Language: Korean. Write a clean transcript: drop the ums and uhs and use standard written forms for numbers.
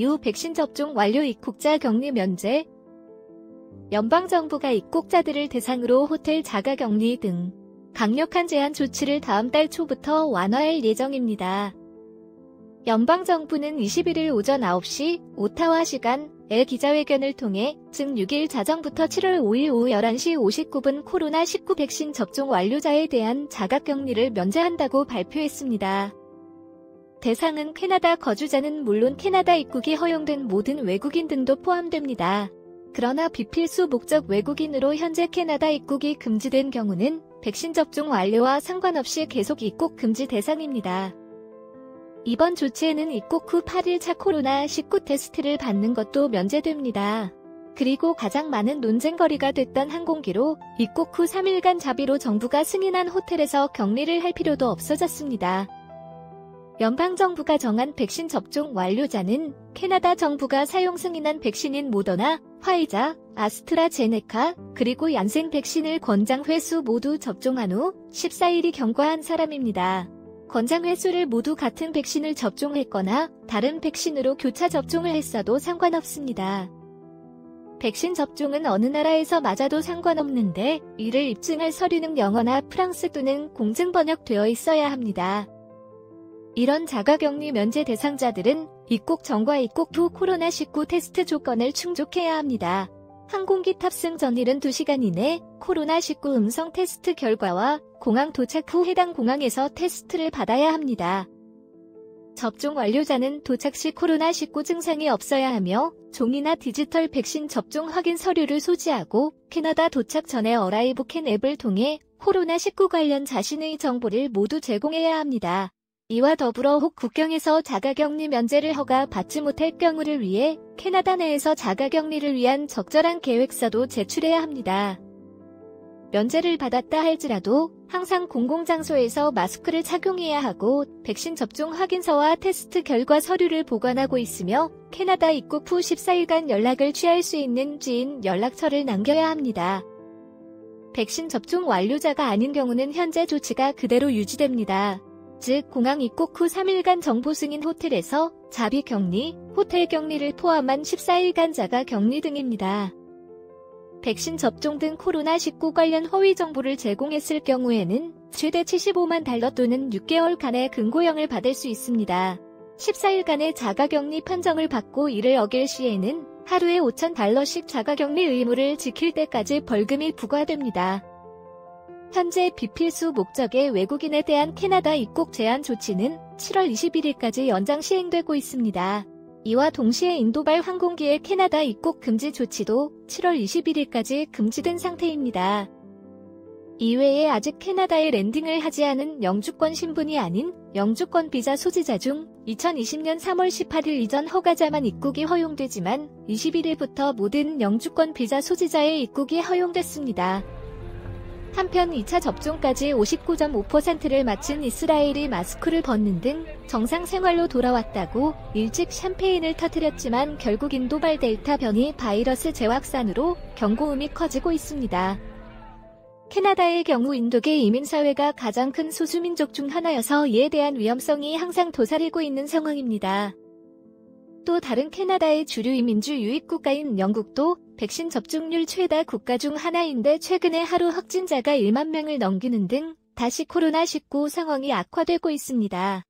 이후 백신 접종 완료 입국자 격리 면제. 연방정부가 입국자들을 대상으로 호텔 자가격리 등 강력한 제한 조치를 다음 달 초부터 완화할 예정입니다. 연방정부는 21일 오전 9시 오타와 시간에 기자회견을 통해 즉 6일 자정부터 7월 5일 오후 11시 59분 코로나19 백신 접종 완료자에 대한 자가격리를 면제한다고 발표했습니다. 대상은 캐나다 거주자는 물론 캐나다 입국이 허용된 모든 외국인 등도 포함됩니다. 그러나 비필수 목적 외국인으로 현재 캐나다 입국이 금지된 경우는 백신 접종 완료와 상관없이 계속 입국 금지 대상입니다. 이번 조치에는 입국 후 8일차 코로나19 테스트를 받는 것도 면제됩니다. 그리고 가장 많은 논쟁거리가 됐던 항공기로 입국 후 3일간 자비로 정부가 승인한 호텔에서 격리를 할 필요도 없어졌습니다. 연방정부가 정한 백신 접종 완료자는 캐나다 정부가 사용 승인한 백신인 모더나, 화이자, 아스트라제네카, 그리고 얀센 백신을 권장 횟수 모두 접종한 후 14일이 경과한 사람입니다. 권장 횟수를 모두 같은 백신을 접종했거나 다른 백신으로 교차 접종을 했어도 상관없습니다. 백신 접종은 어느 나라에서 맞아도 상관없는데 이를 입증할 서류는 영어나 프랑스 또는 공증 번역되어 있어야 합니다. 이런 자가격리 면제 대상자들은 입국 전과 입국 후 코로나19 테스트 조건을 충족해야 합니다. 항공기 탑승 전 72시간 이내 코로나19 음성 테스트 결과와 공항 도착 후 해당 공항에서 테스트를 받아야 합니다. 접종 완료자는 도착 시 코로나19 증상이 없어야 하며 종이나 디지털 백신 접종 확인 서류를 소지하고 캐나다 도착 전에 어라이브 캔 앱을 통해 코로나19 관련 자신의 정보를 모두 제공해야 합니다. 이와 더불어 혹 국경에서 자가격리 면제를 허가받지 못할 경우를 위해 캐나다 내에서 자가격리를 위한 적절한 계획서도 제출해야 합니다. 면제를 받았다 할지라도 항상 공공장소에서 마스크를 착용해야 하고 백신 접종 확인서와 테스트 결과 서류를 보관하고 있으며 캐나다 입국 후 14일간 연락을 취할 수 있는 지인 연락처를 남겨야 합니다. 백신 접종 완료자가 아닌 경우는 현재 조치가 그대로 유지됩니다. 즉 공항 입국 후 3일간 정보 승인 호텔에서 자비 격리, 호텔 격리를 포함한 14일간 자가 격리 등입니다. 백신 접종 등 코로나19 관련 허위 정보를 제공했을 경우에는 최대 $75만 또는 6개월간의 금고형을 받을 수 있습니다. 14일간의 자가격리 판정을 받고 이를 어길 시에는 하루에 $5,000씩 자가격리 의무를 지킬 때까지 벌금이 부과됩니다. 현재 비필수 목적의 외국인에 대한 캐나다 입국 제한 조치는 7월 21일까지 연장 시행되고 있습니다. 이와 동시에 인도발 항공기의 캐나다 입국 금지 조치도 7월 21일까지 금지된 상태입니다. 이외에 아직 캐나다에 랜딩을 하지 않은 영주권 신분이 아닌 영주권 비자 소지자 중 2020년 3월 18일 이전 허가자만 입국이 허용되지만 21일부터 모든 영주권 비자 소지자의 입국이 허용됐습니다. 한편 2차 접종까지 59.5%를 마친 이스라엘이 마스크를 벗는 등 정상 생활로 돌아왔다고 일찍 샴페인을 터뜨렸지만 결국 인도발 델타 변이 바이러스 재확산으로 경고음이 커지고 있습니다. 캐나다의 경우 인도계 이민사회가 가장 큰 소수민족 중 하나여서 이에 대한 위험성이 항상 도사리고 있는 상황입니다. 또 다른 캐나다의 주류 이민주 유입국가인 영국도 백신 접종률 최다 국가 중 하나인데 최근에 하루 확진자가 1만 명을 넘기는 등 다시 코로나19 상황이 악화되고 있습니다.